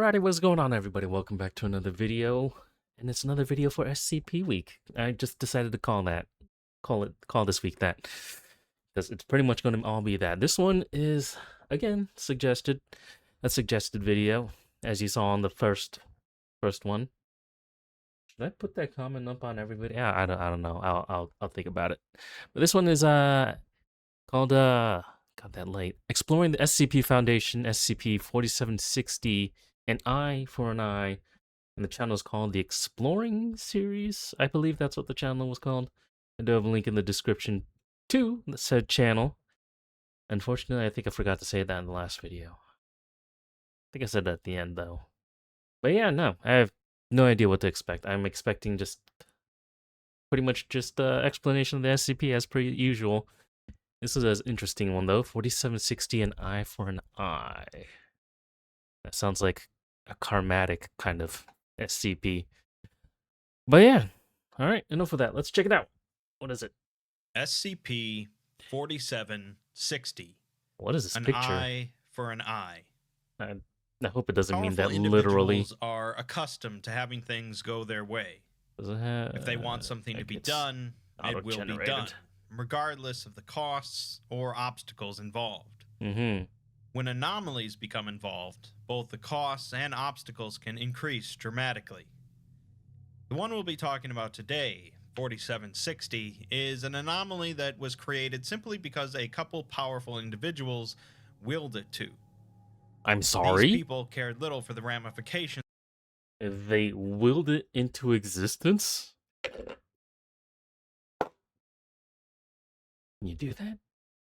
Alrighty, what's going on, everybody? Welcome back to another video, and it's another video for SCP week. I just decided to call this week that, because it's pretty much going to all be that. This one is again a suggested video, as you saw on the first one. Should I put that comment up on everybody? Yeah, I don't know. I'll think about it. But this one is called got that late. Exploring the SCP Foundation, SCP-4760, an eye for an eye. And the channel is called the Exploring Series. I believe that's what the channel was called. I do have a link in the description to the said channel. Unfortunately, I think I forgot to say that in the last video. I think I said that at the end, though. But yeah, no, I have no idea what to expect. I'm expecting just pretty much just explanation of the SCP as per usual. This is an interesting one, though. 4760, an eye for an eye. That sounds like a karmatic kind of SCP. But yeah. Alright, enough of that. Let's check it out. What is it? SCP-4760. What is this an picture? Eye for an eye. I hope it doesn't mean that Powerful literally. Individuals are accustomed to having things go their way. Does it have, if they want something to be done, it will be done, regardless of the costs or obstacles involved. When anomalies become involved, both the costs and obstacles can increase dramatically. The one we'll be talking about today, 4760, is an anomaly that was created simply because a couple powerful individuals willed it to. I'm sorry? These people cared little for the ramifications. They willed it into existence? Can you do that?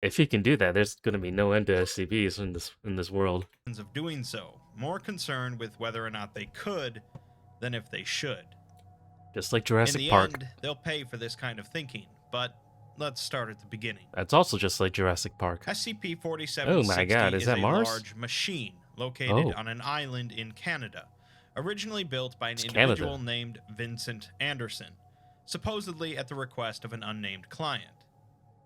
If you can do that, there's going to be no end to SCPs in this world. Of doing so, more concerned with whether or not they could than if they should. Just like Jurassic Park. In the end, they'll pay for this kind of thinking, but let's start at the beginning. That's also just like Jurassic Park. SCP-4760 oh my God, is that Mars? A large machine located on an island in Canada, originally built by an individual named Vincent Anderson, supposedly at the request of an unnamed client.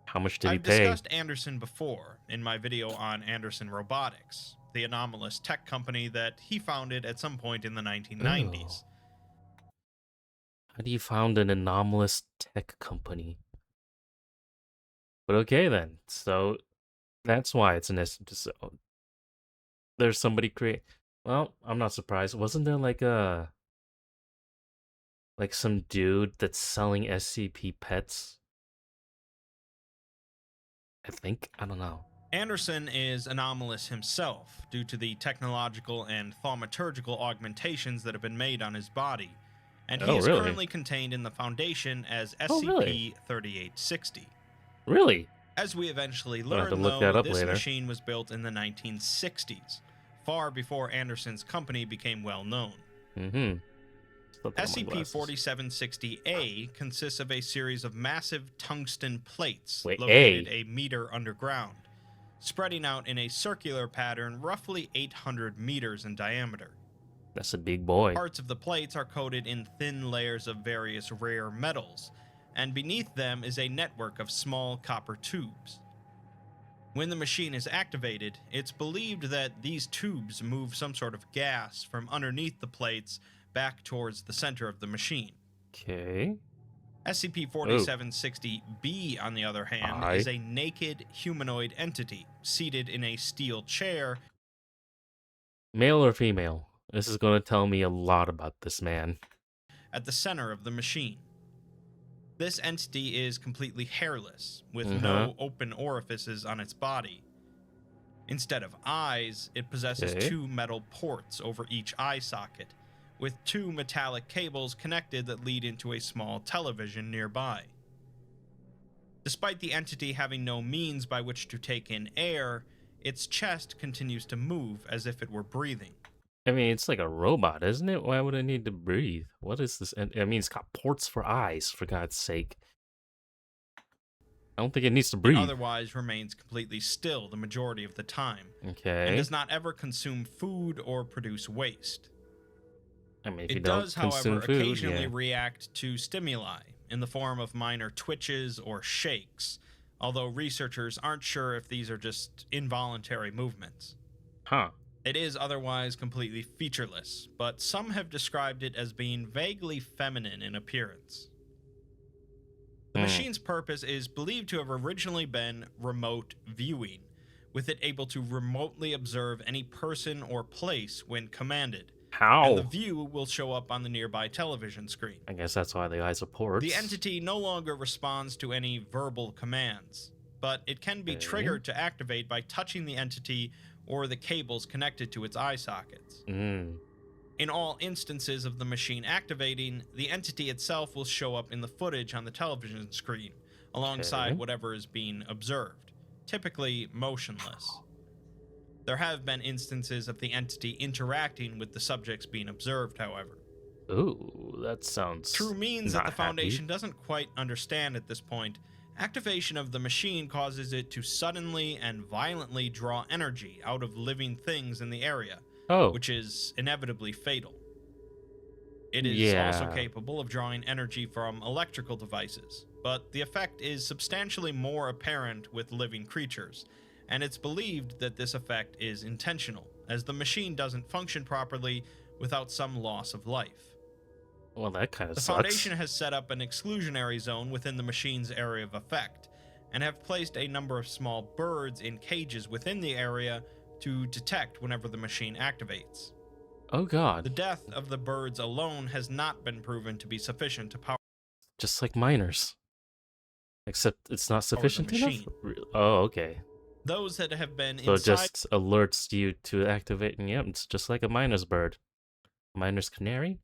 How much did he pay? I've discussed Anderson before in my video on Anderson Robotics, the anomalous tech company that he founded at some point in the 1990s. How do you found an anomalous tech company? But okay then, so that's why it's an SCP. So there's somebody create. Well, I'm not surprised. Wasn't there like some dude that's selling SCP pets? I think. I don't know. Anderson is anomalous himself due to the technological and thaumaturgical augmentations that have been made on his body, and he is currently contained in the Foundation as SCP-3860. Really? As we eventually learn, though, this machine was built in the 1960s, far before Anderson's company became well known. SCP-4760-A consists of a series of massive tungsten plates located a meter underground, spreading out in a circular pattern roughly 800 meters in diameter. That's a big boy. Parts of the plates are coated in thin layers of various rare metals, and beneath them is a network of small copper tubes. When the machine is activated, it's believed that these tubes move some sort of gas from underneath the plates back towards the center of the machine. Okay. SCP-4760-B, on the other hand, is a naked humanoid entity seated in a steel chair. Male or female? This is going to tell me a lot about this man. At the center of the machine. This entity is completely hairless, with no open orifices on its body. Instead of eyes, it possesses two metal ports over each eye socket, with two metallic cables connected that lead into a small television nearby. Despite the entity having no means by which to take in air, its chest continues to move as if it were breathing. I mean, it's like a robot, isn't it? Why would it need to breathe? What is this? I mean, it's got ports for eyes, for God's sake. I don't think it needs to breathe. It otherwise remains completely still the majority of the time. Okay. And does not ever consume food or produce waste. I mean, if it does, however, occasionally react to stimuli in the form of minor twitches or shakes, although researchers aren't sure if these are just involuntary movements. Huh. It is otherwise completely featureless, but some have described it as being vaguely feminine in appearance. The machine's purpose is believed to have originally been remote viewing, with it able to remotely observe any person or place when commanded, and the How? view will show up on the nearby television screen. I guess that's why the eyes are The ports. entity no longer responds to any verbal commands, but it can be Okay. triggered to activate by touching the entity or the cables connected to its eye sockets. In all instances of the machine activating, the entity itself will show up in the footage on the television screen, alongside whatever is being observed, typically motionless. There have been instances of the entity interacting with the subjects being observed, however. Ooh, that sounds Through means that not the Foundation happy. doesn't quite understand at this point, activation of the machine causes it to suddenly and violently draw energy out of living things in the area, Oh, which is inevitably fatal. It is also yeah. capable of drawing energy from electrical devices, but the effect is substantially more apparent with living creatures, and it's believed that this effect is intentional, as the machine doesn't function properly without some loss of life. Well, that kind of The sucks. Foundation has set up an exclusionary zone within the machine's area of effect, and have placed a number of small birds in cages within the area to detect whenever the machine activates. Oh god. The death of the birds alone has not been proven to be sufficient to power Just like miners. Except it's not the sufficient enough? machine. Oh, okay. Those that have been So it inside just alerts you to activate, and yep, it's just like a miner's bird. Miner's canary?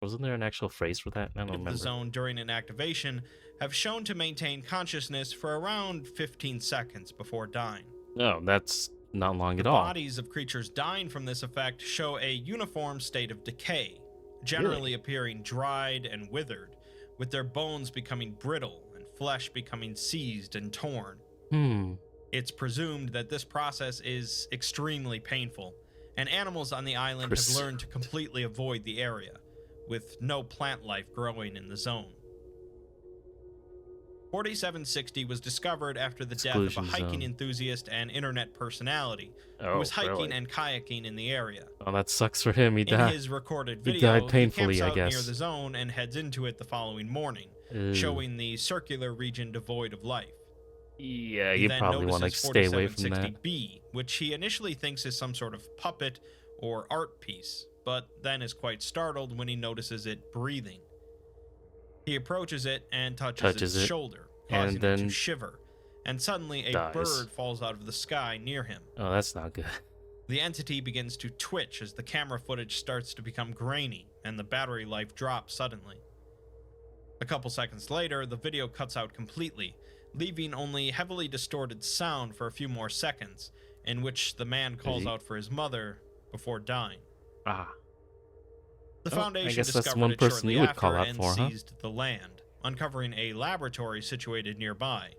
Wasn't there an actual phrase for that? I don't of the remember. zone during an activation have shown to maintain consciousness for around 15 seconds before dying. No, that's not long The at all. bodies of creatures dying from this effect show a uniform state of decay, generally appearing dried and withered, with their bones becoming brittle and flesh becoming seized and torn. It's presumed that this process is extremely painful, and animals on the island have learned to completely avoid the area, with no plant life growing in the zone. 4760 was discovered after the death of a Exclusion hiking zone. enthusiast and internet personality who Oh, was hiking really? and kayaking in the area. Oh, that sucks for him. He In died. his recorded He video, died painfully, he I camps out near guess. the zone and heads into it the following morning, showing the circular region devoid of life. Yeah, He you then probably want to notices stay away from that. 4760B, which he initially thinks is some sort of puppet or art piece, but then is quite startled when he notices it breathing. He approaches it and touches its shoulder, causing it to shiver, and suddenly a bird falls out of the sky near him. Oh, that's not good. The entity begins to twitch as the camera footage starts to become grainy and the battery life drops suddenly. A couple seconds later, the video cuts out completely, leaving only heavily distorted sound for a few more seconds, in which the man calls out for his mother before dying. The Foundation discovered it shortly after and seized the land, uncovering a laboratory situated nearby.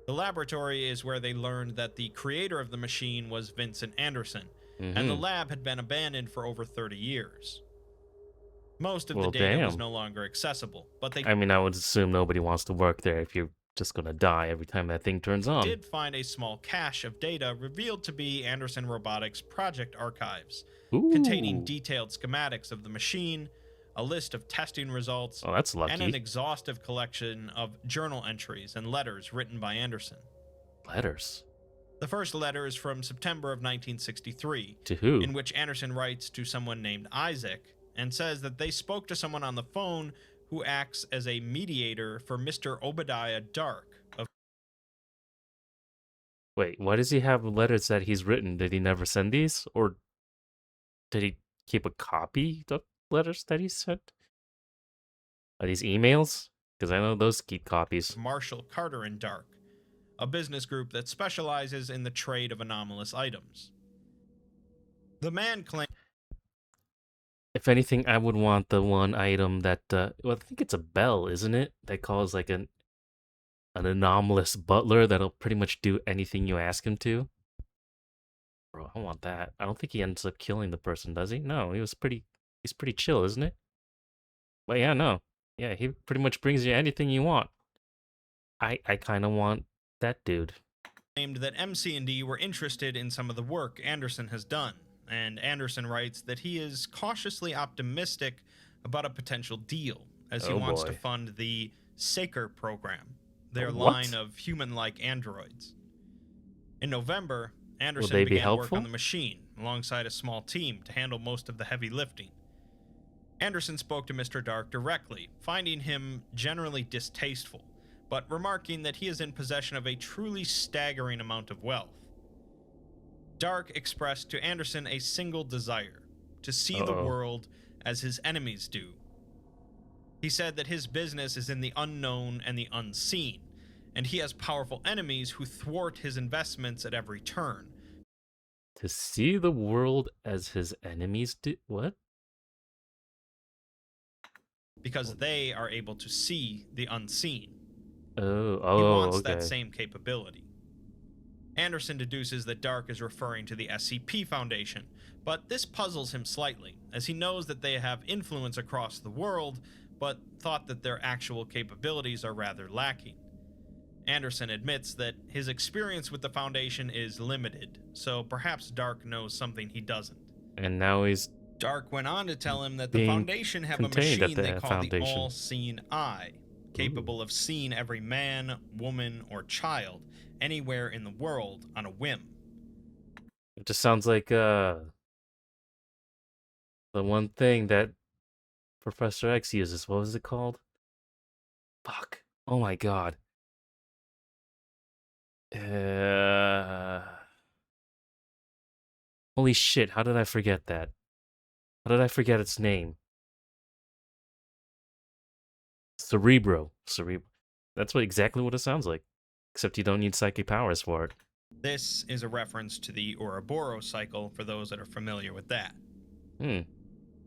The laboratory is where they learned that the creator of the machine was Vincent Anderson, and the lab had been abandoned for over 30 years. Most of the data was no longer accessible, but they I mean, I would assume nobody wants to work there if you're just gonna die every time that thing turns on. did find a small cache of data revealed to be Anderson Robotics' project archives, containing detailed schematics of the machine, a list of testing results, that's lucky. and an exhaustive collection of journal entries and letters written by Anderson. Letters? The first letter is from September of 1963, to who? In which Anderson writes to someone named Isaac and says that they spoke to someone on the phone who acts as a mediator for Mr. Obadiah Dark of Wait, why does he have letters that he's written? Did he never send these? Or did he keep a copy of letters that he sent? Are these emails? Because I know those keep copies. Marshall Carter and Dark, a business group that specializes in the trade of anomalous items. The man claims... If anything, I would want the one item that, well, I think it's a bell, isn't it? That calls like an anomalous butler that'll pretty much do anything you ask him to. Bro, I want that. I don't think he ends up killing the person, does he? No, he's pretty chill, isn't it? But yeah, no. Yeah, he pretty much brings you anything you want. I kind of want that dude. claimed that MC&D were interested in some of the work Anderson has done, and Anderson writes that he is cautiously optimistic about a potential deal, as he wants to fund the Saker program, their line of human-like androids. In November, Anderson began work on the machine, alongside a small team to handle most of the heavy lifting. Anderson spoke to Mr. Dark directly, finding him generally distasteful, but remarking that he is in possession of a truly staggering amount of wealth. Dark expressed to Anderson a single desire, to see the world as his enemies do. He said that his business is in the unknown and the unseen, and he has powerful enemies who thwart his investments at every turn. To see the world as his enemies do? What? Because they are able to see the unseen. He wants that same capability. Anderson deduces that Dark is referring to the SCP Foundation, but this puzzles him slightly, as he knows that they have influence across the world, but thought that their actual capabilities are rather lacking. Anderson admits that his experience with the Foundation is limited, so perhaps Dark knows something he doesn't. And now Dark went on to tell him that the Foundation have a machine they call the All-Seeing Eye, capable of seeing every man, woman, or child anywhere in the world on a whim. It just sounds like the one thing that Professor X uses. What was it called? Fuck. Oh my god. Holy shit, how did I forget that? How did I forget its name? Cerebro. That's exactly what it sounds like. Except you don't need psychic powers for it. This is a reference to the Ouroboros cycle for those that are familiar with that.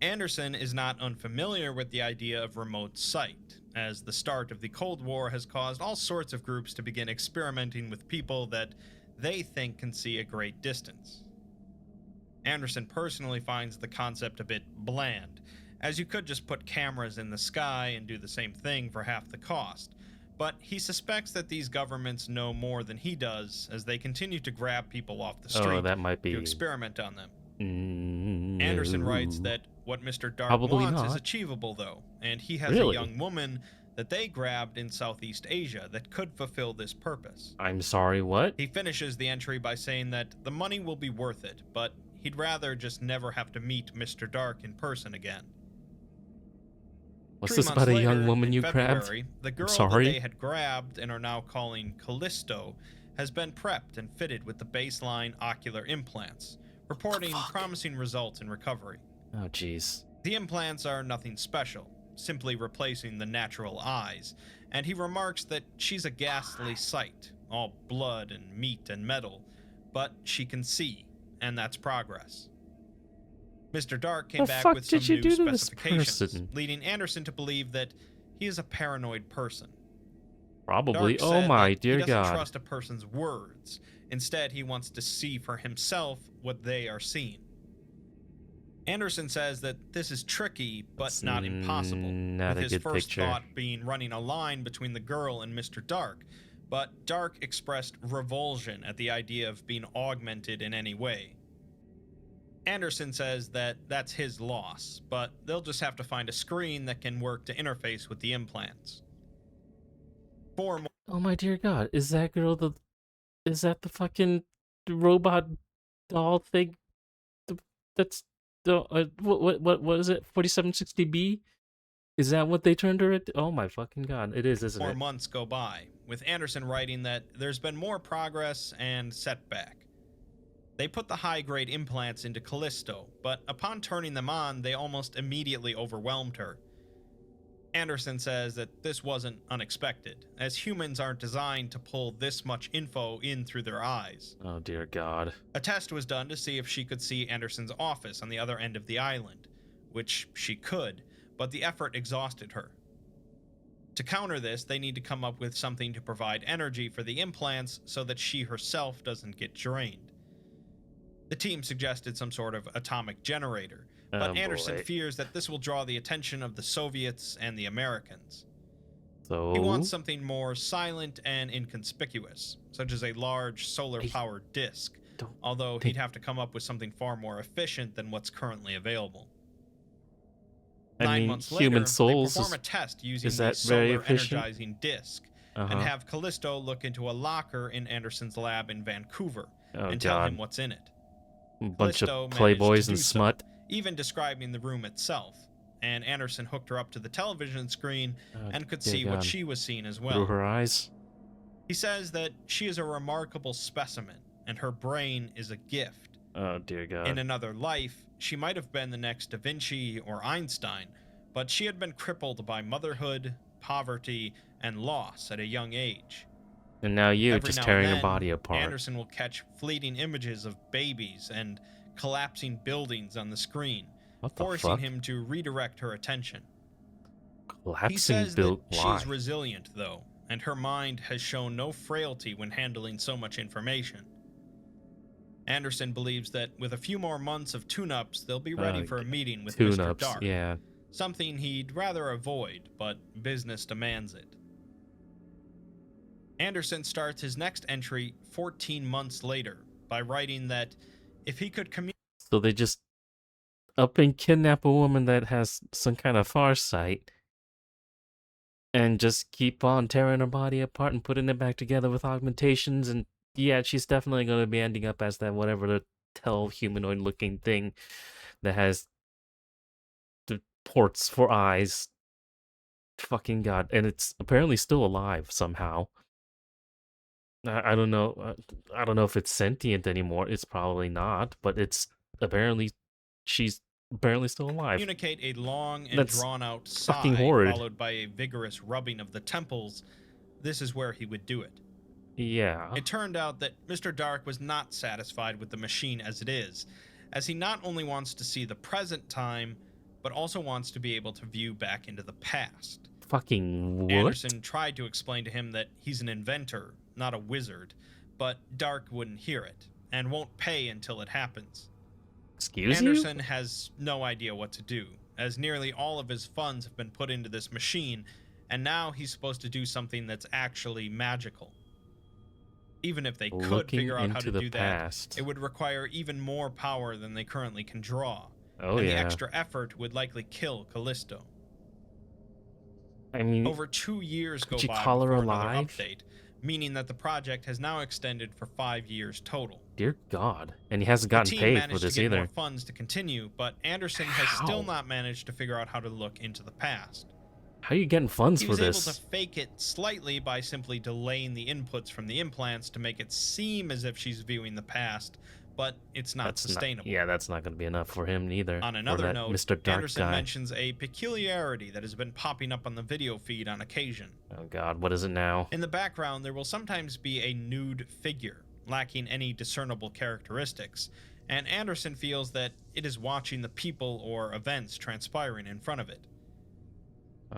Anderson is not unfamiliar with the idea of remote sight, as the start of the Cold War has caused all sorts of groups to begin experimenting with people that they think can see a great distance. Anderson personally finds the concept a bit bland, as you could just put cameras in the sky and do the same thing for half the cost, but he suspects that these governments know more than he does, as they continue to grab people off the street to experiment on them. Anderson writes that what Mr. Dark wants is achievable, though, and he has a young woman that they grabbed in Southeast Asia that could fulfill this purpose. I'm sorry, what? He finishes the entry by saying that the money will be worth it, but he'd rather just never have to meet Mr. Dark in person again. What's this about a young woman you grabbed? The girl that they had grabbed and are now calling Callisto has been prepped and fitted with the baseline ocular implants, reporting promising results in recovery. Oh, jeez. The implants are nothing special, simply replacing the natural eyes, and he remarks that she's a ghastly sight, all blood and meat and metal, but she can see, and that's progress. Mr. Dark came back with some new specifications, leading Anderson to believe that he is a paranoid person. Probably. Oh my dear God. He doesn't trust a person's words. Instead, he wants to see for himself what they are seeing. Anderson says that this is tricky, but not impossible, with his first thought being running a line between the girl and Mr. Dark, but Dark expressed revulsion at the idea of being augmented in any way. Anderson says that that's his loss, but they'll just have to find a screen that can work to interface with the implants. Oh my dear God, is that girl is that the fucking robot doll thing? That's the what is it? 4760B? Is that what they turned her into? Oh my fucking God, it is, isn't it? 4 months go by, with Anderson writing that there's been more progress and setback. They put the high-grade implants into Callisto, but upon turning them on, they almost immediately overwhelmed her. Anderson says that this wasn't unexpected, as humans aren't designed to pull this much info in through their eyes. Oh dear God. A test was done to see if she could see Anderson's office on the other end of the island, which she could, but the effort exhausted her. To counter this, they need to come up with something to provide energy for the implants so that she herself doesn't get drained. The team suggested some sort of atomic generator, but Anderson fears that this will draw the attention of the Soviets and the Americans. He So wants something more silent and inconspicuous, such as a large I solar-powered disk, don't although he'd think. have to come up with something far more efficient than what's currently available. I Nine mean, months human later, they souls perform a test is using the that very solar efficient? energizing disk Uh and huh. have Callisto look into a locker in Anderson's lab in Vancouver Oh and tell him God, what's in it. a bunch of Callisto managed to playboys and do so, smut. even describing the room itself, and Anderson hooked her up to the television screen Oh and could dear see what God, she was seeing as through well. her eyes. He says that she is a remarkable specimen and her brain is a gift. Oh dear In God. another life, she might have been the next Da Vinci or Einstein, but she had been crippled by motherhood, poverty, and loss at a young age. And now you Every just now and tearing her then, body apart. Anderson will catch fleeting images of babies and collapsing buildings on the screen, What the forcing fuck? him to redirect her attention. He Collapsing says that built. she is Why? resilient, though, and her mind has shown no frailty when handling so much information. Anderson believes that with a few more months of tune-ups, they'll be ready for a meeting with Mr. Tune-ups. Dark, Yeah. something he'd rather avoid, but business demands it. Anderson starts his next entry 14 months later by writing that if he could communicate So they just up and kidnap a woman that has some kind of farsight and just keep on tearing her body apart and putting it back together with augmentations. And yeah, she's definitely going to be ending up as that whatever the tell humanoid looking thing that has the ports for eyes. Fucking God. And it's apparently still alive somehow. I don't know. I don't know if it's sentient anymore. It's probably not, but it's apparently she's apparently still alive. a long and That's drawn-out fucking sigh horrid. followed by a vigorous rubbing of the temples, this is where he would do it. Yeah. It turned out that Mr. Dark was not satisfied with the machine as it is, as he not only wants to see the present time, but also wants to be able to view back into the past. Fucking what? Anderson tried to explain to him that he's an inventor, not a wizard, but Dark wouldn't hear it, and won't pay until it happens. Excuse Anderson you? has no idea what to do, as nearly all of his funds have been put into this machine, and now he's supposed to do something that's actually magical. Even if they could Looking figure out how into to the do past. that, it would require even more power than they currently can draw, Oh and the yeah. extra effort would likely kill Callisto. I mean, Over 2 years go could you by call her before another alive? update, meaning that the project has now extended for 5 years total. Dear God. And he hasn't The gotten team paid for managed to this get more either. funds to continue, but Anderson has still not managed to figure out how to look into the past. How are you getting funds He for was able this? to fake it slightly by simply delaying the inputs from the implants to make it seem as if she's viewing the past, but it's not sustainable. Yeah, that's not going to be enough for him neither. On Or another that note, Mr. Dark Anderson guy. mentions a peculiarity that has been popping up on the video feed on occasion. Oh God, what is it now? In the background, there will sometimes be a nude figure, lacking any discernible characteristics, and Anderson feels that it is watching the people or events transpiring in front of it.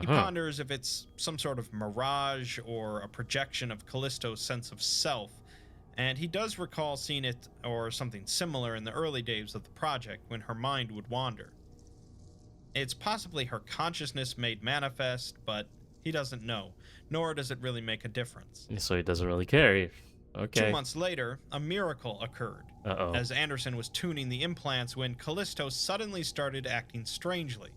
He ponders if it's some sort of mirage or a projection of Callisto's sense of self, and he does recall seeing it or something similar in the early days of the project when her mind would wander. It's possibly her consciousness made manifest, but he doesn't know, nor does it really make a difference. So he doesn't really care. Okay. 2 months later, a miracle occurred, as Anderson was tuning the implants when Callisto suddenly started acting strangely.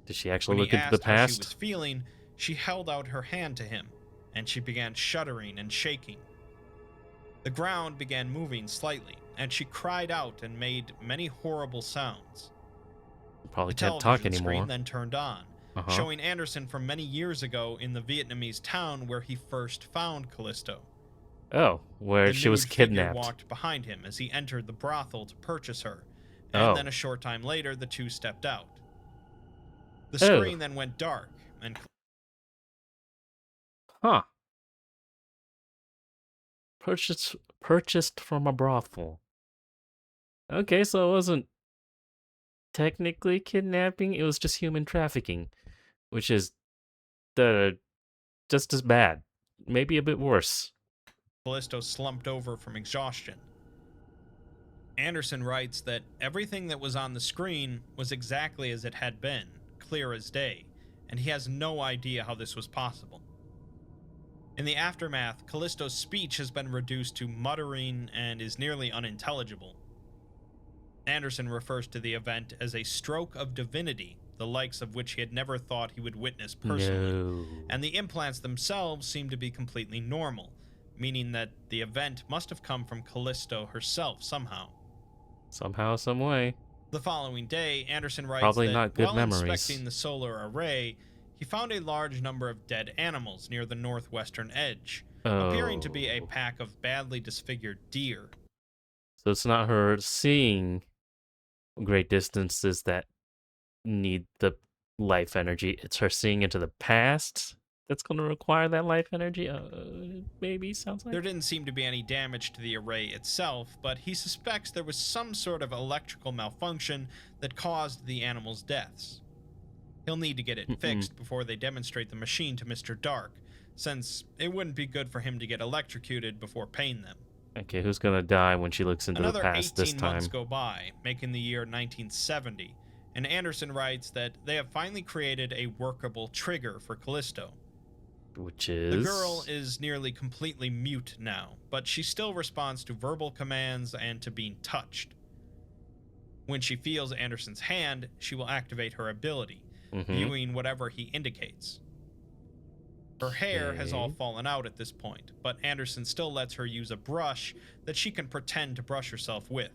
Did she actually When look he into the asked how she was past? feeling, she held out her hand to him, and she began shuddering and shaking. The ground began moving slightly, and she cried out and made many horrible sounds. Probably The can't talk television screen anymore. then turned on, showing Anderson from many years ago in the Vietnamese town where he first found Callisto. Oh, where The she was nude figure kidnapped. walked behind him as he entered the brothel to purchase her, and then a short time later the two stepped out. The screen then went dark, and Purchased from a brothel. Okay, so it wasn't technically kidnapping, it was just human trafficking, which is just as bad. Maybe a bit worse. Callisto slumped over from exhaustion. Anderson writes that everything that was on the screen was exactly as it had been, clear as day, and he has no idea how this was possible. In the aftermath, Callisto's speech has been reduced to muttering and is nearly unintelligible. Anderson refers to the event as a stroke of divinity, the likes of which he had never thought he would witness personally, No. and the implants themselves seem to be completely normal, meaning that the event must have come from Callisto herself somehow. Somehow, some way. The following day, Anderson writes Probably that not good while memories. inspecting the solar array, he found a large number of dead animals near the northwestern edge, appearing to be a Oh. pack of badly disfigured deer. So it's not her seeing great distances that need the life energy. It's her seeing into the past that's going to require that life energy. Maybe sounds like. There didn't seem to be any damage to the array itself, but he suspects there was some sort of electrical malfunction that caused the animals' deaths. He'll need to get it fixed before they demonstrate the machine to Mr. Dark, since it wouldn't be good for him to get electrocuted before paying them. Okay, who's gonna die when she looks into the Another past this 18 time? months go by, making the year 1970, and Anderson writes that they have finally created a workable trigger for Callisto. Which is... The girl is nearly completely mute now, but she still responds to verbal commands and to being touched. When she feels Anderson's hand, she will activate her ability, viewing whatever he indicates. Her hair has all fallen out at this point, but Anderson still lets her use a brush that she can pretend to brush herself with,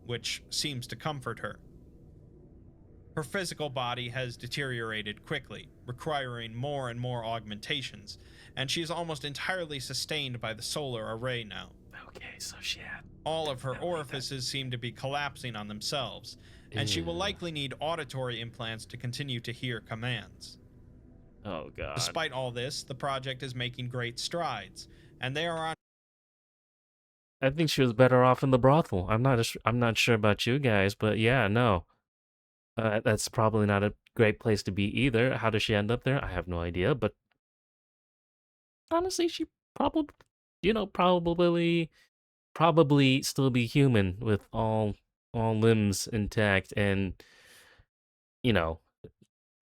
which seems to comfort her. Her physical body has deteriorated quickly, requiring more and more augmentations, and she is almost entirely sustained by the solar array now. Okay, so she had... All of her orifices seem to be collapsing on themselves, and she will likely need auditory implants to continue to hear commands. Oh, God. Despite all this, the project is making great strides, and they are on... I think she was better off in the brothel. I'm not sure about you guys, but yeah, no. That's probably not a great place to be either. How does she end up there? I have no idea, but honestly, she probably, probably still be human with all limbs intact and,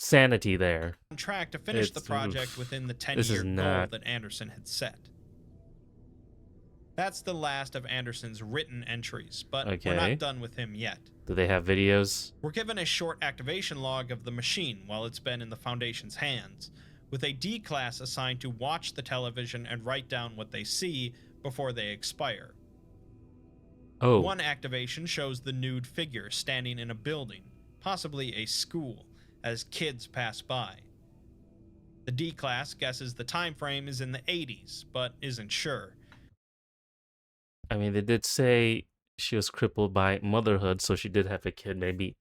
sanity there. on track to finish the project within the 10-year goal that Anderson had set. That's the last of Anderson's written entries, but we're not done with him yet. Do they have videos? We're given a short activation log of the machine while it's been in the Foundation's hands, with a D class assigned to watch the television and write down what they see before they expire. Oh. One activation shows the nude figure standing in a building, possibly a school, as kids pass by. The D class guesses the time frame is in the 80s, but isn't sure. I mean, they did say she was crippled by motherhood, so she did have a kid. Maybe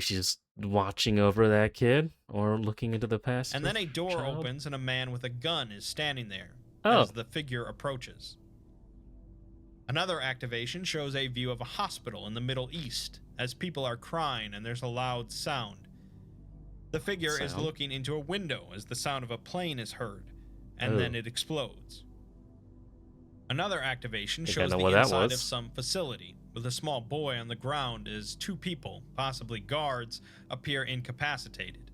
she's watching over that kid or looking into the past. And then a door opens and a man with a gun is standing there as the figure approaches. Another activation shows a view of a hospital in the Middle East as people are crying and there's a loud sound. The figure is looking into a window as the sound of a plane is heard, and then it explodes. Another activation shows the inside of some facility, with a small boy on the ground as two people, possibly guards, appear incapacitated.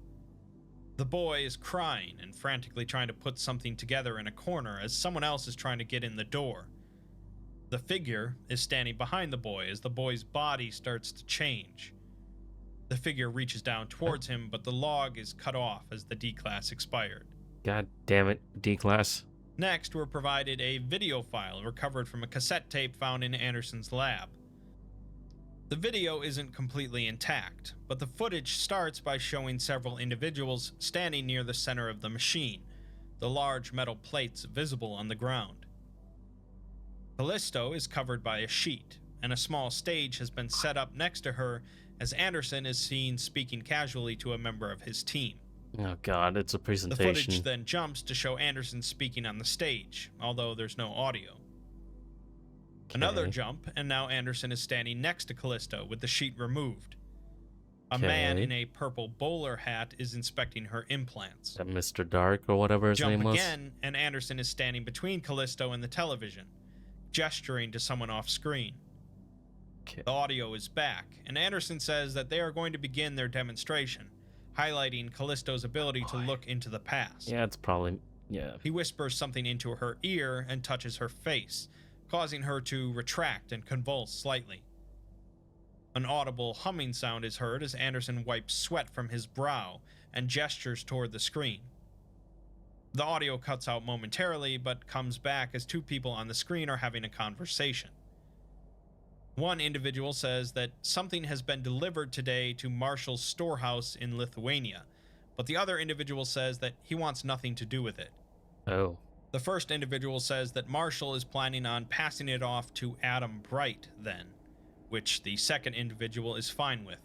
The boy is crying and frantically trying to put something together in a corner as someone else is trying to get in the door. The figure is standing behind the boy as the boy's body starts to change. The figure reaches down towards him, but the log is cut off as the D-Class expired. God damn it, D-Class. Next, we're provided a video file recovered from a cassette tape found in Anderson's lab. The video isn't completely intact, but the footage starts by showing several individuals standing near the center of the machine, the large metal plates visible on the ground. Callisto is covered by a sheet, and a small stage has been set up next to her as Anderson is seen speaking casually to a member of his team. Oh God, it's a presentation. The footage then jumps to show Anderson speaking on the stage, although there's no audio. Another jump, and now Anderson is standing next to Callisto with the sheet removed. A man in a purple bowler hat is inspecting her implants. That Mr. Dark or whatever his name was. Jump again, and Anderson is standing between Callisto and the television, gesturing to someone off screen. The audio is back, and Anderson says that they are going to begin their demonstration, highlighting Callisto's ability to look into the past. Yeah, it's probably... Yeah. He whispers something into her ear and touches her face, causing her to retract and convulse slightly. An audible humming sound is heard as Anderson wipes sweat from his brow and gestures toward the screen. The audio cuts out momentarily, but comes back as two people on the screen are having a conversation. One individual says that something has been delivered today to Marshall's storehouse in Lithuania, but the other individual says that he wants nothing to do with it. Oh. The first individual says that Marshall is planning on passing it off to Adam Bright then, which the second individual is fine with.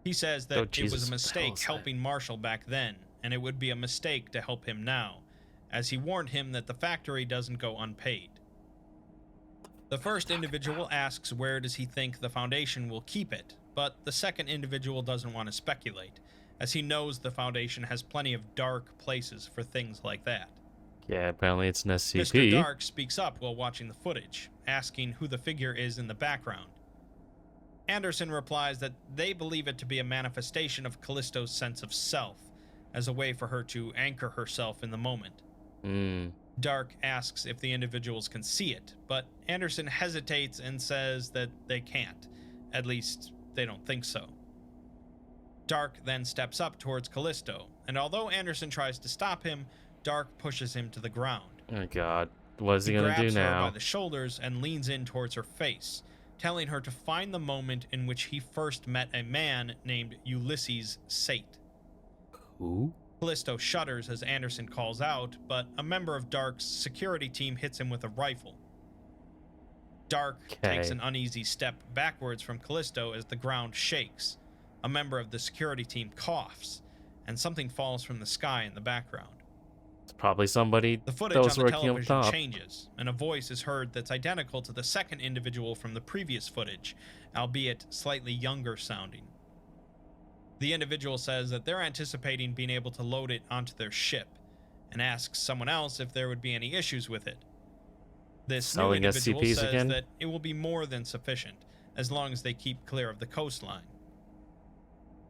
He says that it was a mistake helping Marshall back then, and it would be a mistake to help him now, as he warned him that the factory doesn't go unpaid. The first individual asks where does he think the Foundation will keep it, but the second individual doesn't want to speculate, as he knows the Foundation has plenty of dark places for things like that. Yeah, apparently it's an SCP. Mr. Dark speaks up while watching the footage, asking who the figure is in the background. Anderson replies that they believe it to be a manifestation of Callisto's sense of self, as a way for her to anchor herself in the moment. Dark asks if the individuals can see it, but Anderson hesitates and says that they can't. At least, they don't think so. Dark then steps up towards Callisto, and although Anderson tries to stop him, Dark pushes him to the ground. Oh god, what is he gonna do now? He grabs her by the shoulders and leans in towards her face, telling her to find the moment in which he first met a man named Ulysses Sate. Who? Callisto shudders as Anderson calls out, but a member of Dark's security team hits him with a rifle. Dark takes an uneasy step backwards from Callisto as the ground shakes. A member of the security team coughs, and something falls from the sky in the background. It's probably somebody The footage that was on the working up television top. changes, and a voice is heard that's identical to the second individual from the previous footage, albeit slightly younger sounding. The individual says that they're anticipating being able to load it onto their ship, and asks someone else if there would be any issues with it. This new individual SCPs says again? that it will be more than sufficient, as long as they keep clear of the coastline.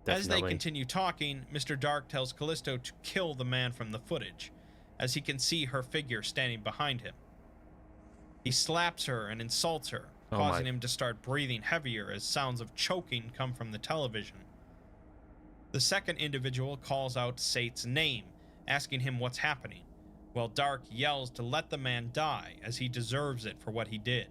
As they continue talking, Mr. Dark tells Callisto to kill the man from the footage, as he can see her figure standing behind him. He slaps her and insults her, causing him to start breathing heavier as sounds of choking come from the television. The second individual calls out Sate's name, asking him what's happening, while Dark yells to let the man die as he deserves it for what he did.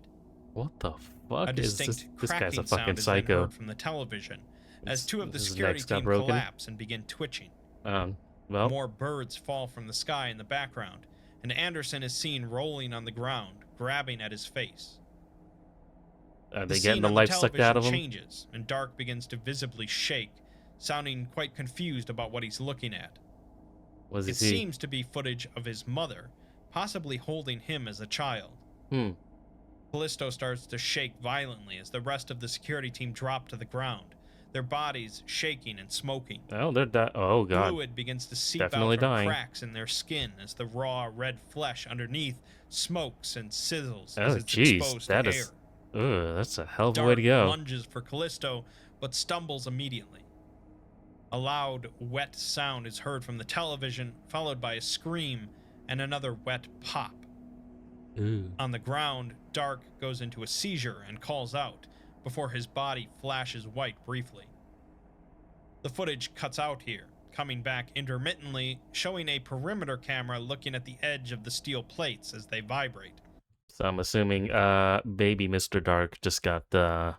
What the fuck A is distinct this? This guy's a cracking fucking sound is then psycho. heard from the television, as two of the His security legs got team broken. collapse and begin twitching. Well, More birds fall from the sky in the background, and Anderson is seen rolling on the ground, grabbing at his face. are they getting the life sucked out of him? Changes, and Dark begins to visibly shake, sounding quite confused about what he's looking at. What does he It see? seems to be footage of his mother, possibly holding him as a child. Callisto starts to shake violently as the rest of the security team drop to the ground, their bodies shaking and smoking. Oh, they're dying. Oh god. Fluid begins to seep Definitely out from dying. cracks in their skin as the raw red flesh underneath smokes and sizzles Oh as it's jeez, exposed that to is. air. Ugh, that's a hell of a way Dark to go. lunges for Callisto, but stumbles immediately. A loud, wet sound is heard from the television, followed by a scream and another wet pop. Ooh. On the ground, Dark goes into a seizure and calls out, before his body flashes white briefly. The footage cuts out here, coming back intermittently, showing a perimeter camera looking at the edge of the steel plates as they vibrate. So I'm assuming, baby Mr. Dark just got, or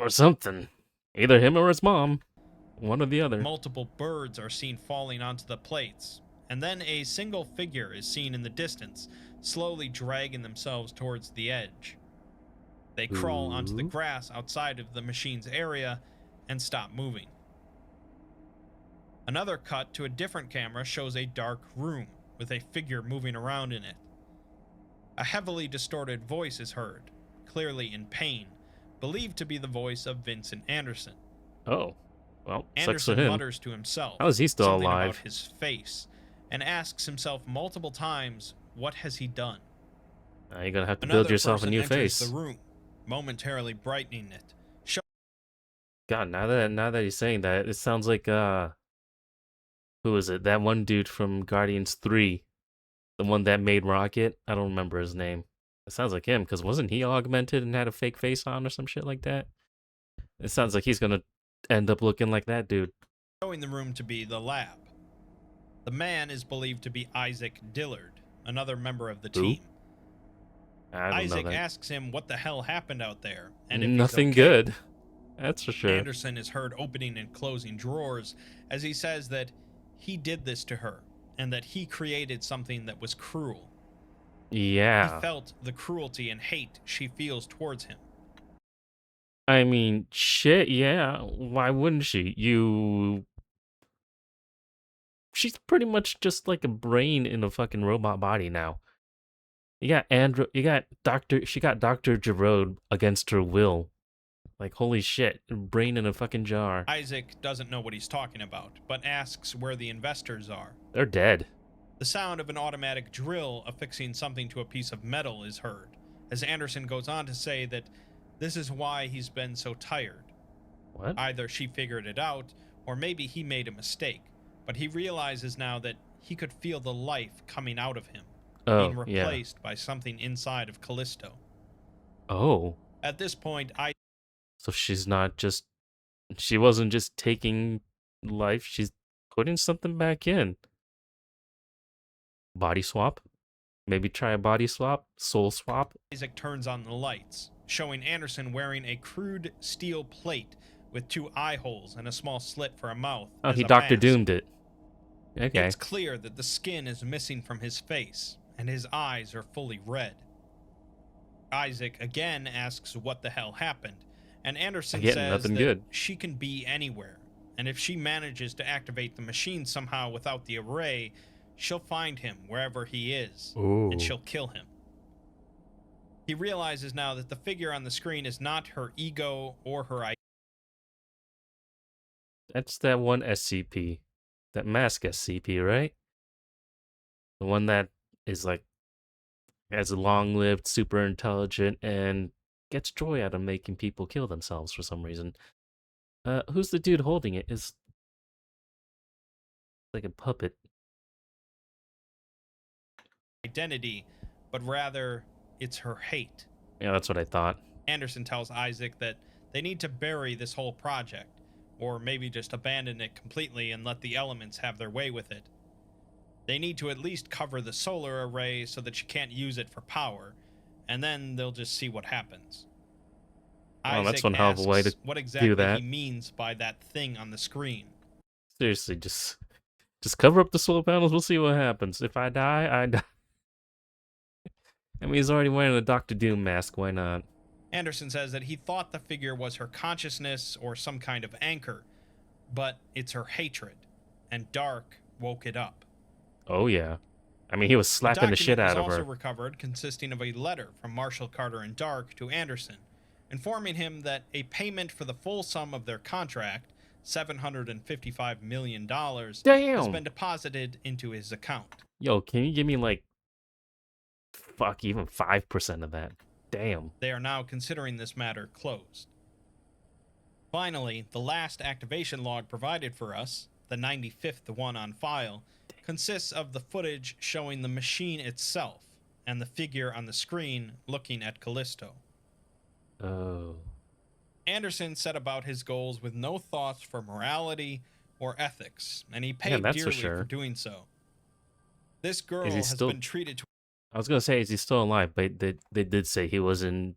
something. Either him or his mom. One or the other. Multiple birds are seen falling onto the plates, and then a single figure is seen in the distance, slowly dragging themselves towards the edge. They crawl onto the grass outside of the machine's area and stop moving. Another cut to a different camera shows a dark room with a figure moving around in it. A heavily distorted voice is heard, clearly in pain, believed to be the voice of Vincent Anderson. Oh. Well, sucks for Anderson him. mutters to himself. How is he still something alive? about his face, and asks himself multiple times, what has he done? You're gonna have to Another build yourself a person new enters face. the room, momentarily brightening it, God, now that he's saying that, it sounds like who is it? That one dude from Guardians 3, the one that made Rocket. I don't remember his name. It sounds like him, because wasn't he augmented and had a fake face on or some shit like that? It sounds like he's gonna end up looking like that dude. Showing the room to be the lab. The man is believed to be Isaac Dillard, another member of the Who? team. I don't know Isaac that. asks him what the hell happened out there and if he's Nothing okay. good. That's for sure. Anderson is heard opening and closing drawers as he says that he did this to her and that he created something that was cruel. Yeah. He felt the cruelty and hate she feels towards him. I mean, shit, yeah. Why wouldn't she? She's pretty much just like a brain in a fucking robot body now. She got Dr. Jarode against her will. Like, holy shit, brain in a fucking jar. Isaac doesn't know what he's talking about, but asks where the investors are. They're dead. The sound of an automatic drill affixing something to a piece of metal is heard, as Anderson goes on to say that this is why he's been so tired. What? Either she figured it out, or maybe he made a mistake, but he realizes now that he could feel the life coming out of him, being replaced by something inside of Callisto. Oh. At this point, So she wasn't just taking life, she's putting something back in. Body swap? Maybe try a body swap? Soul swap? Isaac turns on the lights, showing Anderson wearing a crude steel plate with 2 eye holes and a small slit for a mouth. Oh, as he a Dr. mask. Doomed it. Okay. It's clear that the skin is missing from his face, and his eyes are fully red. Isaac again asks what the hell happened, and Anderson Again, says nothing that good. she can be anywhere, and if she manages to activate the machine somehow without the array, she'll find him wherever he is, and she'll kill him. He realizes now that the figure on the screen is not her ego or her identity. That's that one SCP. That mask SCP, right? The one that is like, has a long-lived, super intelligent, and gets joy out of making people kill themselves for some reason. Who's the dude holding it? Is like a puppet. Identity, but rather it's her hate. Yeah, that's what I thought. Anderson tells Isaac that they need to bury this whole project, or maybe just abandon it completely and let the elements have their way with it. They need to at least cover the solar array so that she can't use it for power, and then they'll just see what happens. Well, that's Isaac one hell of a way asks to what exactly do that. he means by that thing on the screen. Seriously, just cover up the solar panels. We'll see what happens. If I die, I die. I mean, he's already wearing a Dr. Doom mask. Why not? Anderson says that he thought the figure was her consciousness or some kind of anchor, but it's her hatred, and Dark woke it up. Oh yeah. I mean, he was slapping the shit out of her. Was also recovered, consisting of a letter from Marshall Carter and Dark to Anderson, informing him that a payment for the full sum of their contract, $755 million, has been deposited into his account. Yo, can you give me like, fuck, even 5% of that? Damn. They are now considering this matter closed. Finally, the last activation log provided for us, the 95th one on file, consists of the footage showing the machine itself and the figure on the screen looking at Callisto. Oh. Anderson set about his goals with no thoughts for morality or ethics, and he paid dearly for doing so. This girl has been treated to... I was gonna say, is he still alive? But they did say he was in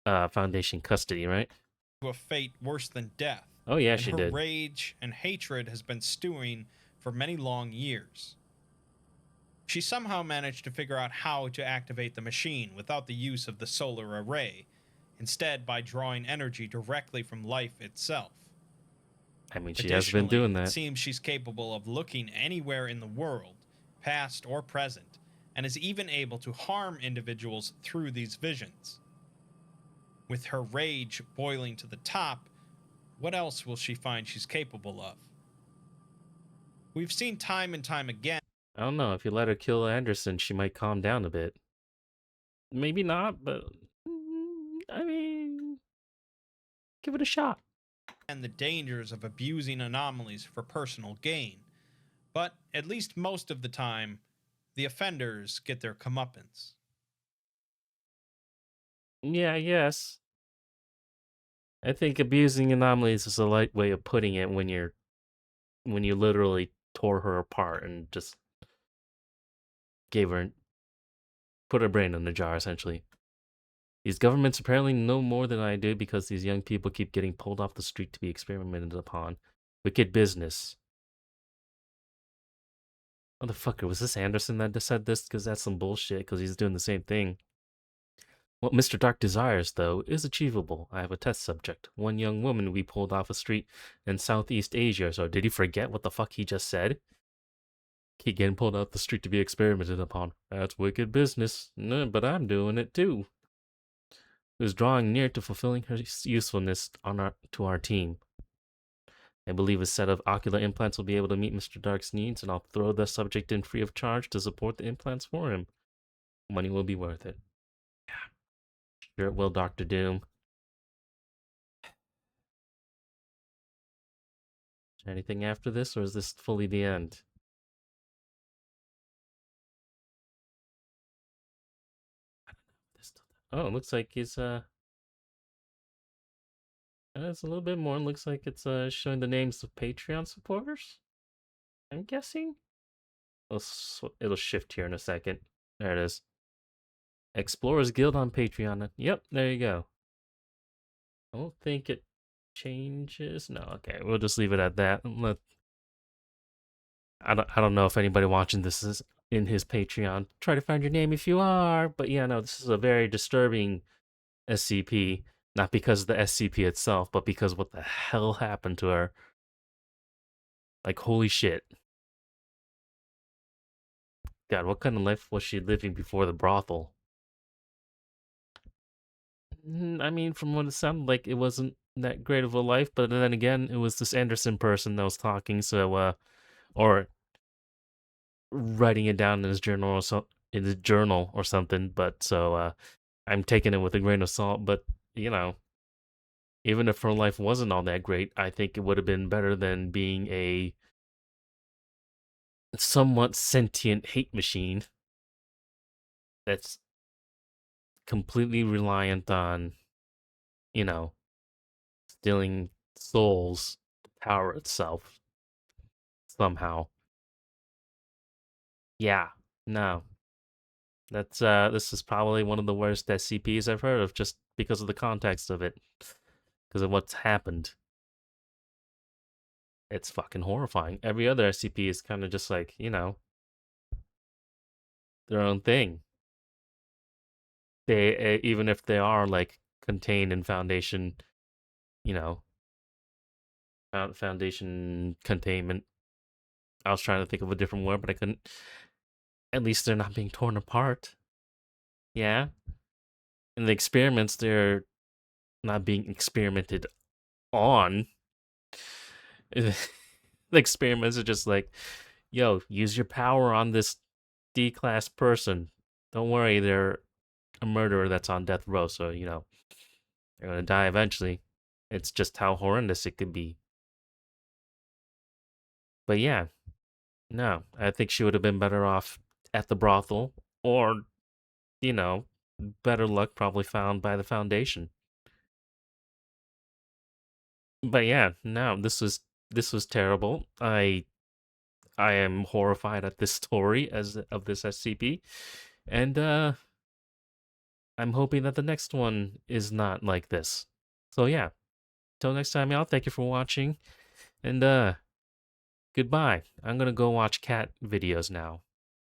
Foundation custody, right? ...to a fate worse than death. Oh yeah, she did. Her rage and hatred has been stewing for many long years. She somehow managed to figure out how to activate the machine without the use of the solar array, instead by drawing energy directly from life itself. I mean, she has been doing that. It seems she's capable of looking anywhere in the world, past or present, and is even able to harm individuals through these visions. With her rage boiling to the top, what else will she find she's capable of? We've seen time and time again. I don't know. If you let her kill Anderson, she might calm down a bit. Maybe not, but I mean, give it a shot. and the dangers of abusing anomalies for personal gain. But at least most of the time, the offenders get their comeuppance. Yeah, yes. I think abusing anomalies is a light way of putting it when you literally tore her apart and just put her brain in a jar, essentially. These governments apparently know more than I do because these young people keep getting pulled off the street to be experimented upon. Wicked business. Motherfucker, was this Anderson that said this? Because that's some bullshit, because he's doing the same thing. What Mr. Dark desires, though, is achievable. I have a test subject. One young woman we pulled off a street in Southeast Asia. So did he forget what the fuck he just said? Keep getting pulled off the street to be experimented upon. That's wicked business. No, but I'm doing it too. Who's drawing near to fulfilling her usefulness to our team. I believe a set of ocular implants will be able to meet Mr. Dark's needs, and I'll throw the subject in free of charge to support the implants for him. Money will be worth it. Sure it will, Dr. Doom. Anything after this, or is this fully the end? Oh, it looks like it's it's a little bit more. It looks like it's showing the names of Patreon supporters. I'm guessing. It'll shift here in a second. There it is. Explorers Guild on Patreon. Yep, there you go. I don't think it changes. No, okay, we'll just leave it at that. I don't know if anybody watching this is in his Patreon. Try to find your name if you are. But yeah, no, this is a very disturbing SCP. Not because of the SCP itself, but because what the hell happened to her. Like, holy shit. God, what kind of life was she living before the brothel? I mean, from what it sounded like, it wasn't that great of a life, but then again, it was this Anderson person that was talking, so, or writing it down in his journal or something, but so, I'm taking it with a grain of salt, but, you know, even if her life wasn't all that great, I think it would have been better than being a somewhat sentient hate machine that's completely reliant on, you know, stealing souls to power itself somehow. Yeah, no. That's this is probably one of the worst SCPs I've heard of just because of the context of it. Because of what's happened. It's fucking horrifying. Every other SCP is kind of just like, you know, their own thing. They even if they are like contained in Foundation, you know, Foundation containment. I was trying to think of a different word, but I couldn't. At least they're not being torn apart. Yeah. In the experiments, they're not being experimented on. The experiments are just like, yo, use your power on this D-class person. Don't worry, they're a murderer that's on death row, so, you know, they're gonna die eventually. It's just how horrendous it could be. But yeah, no, I think she would have been better off at the brothel, or, you know, better luck probably found by the Foundation. But yeah, no, this was terrible. I am horrified at this story as of this SCP, and I'm hoping that the next one is not like this. So yeah, till next time, y'all. Thank you for watching, and goodbye. I'm gonna go watch cat videos now.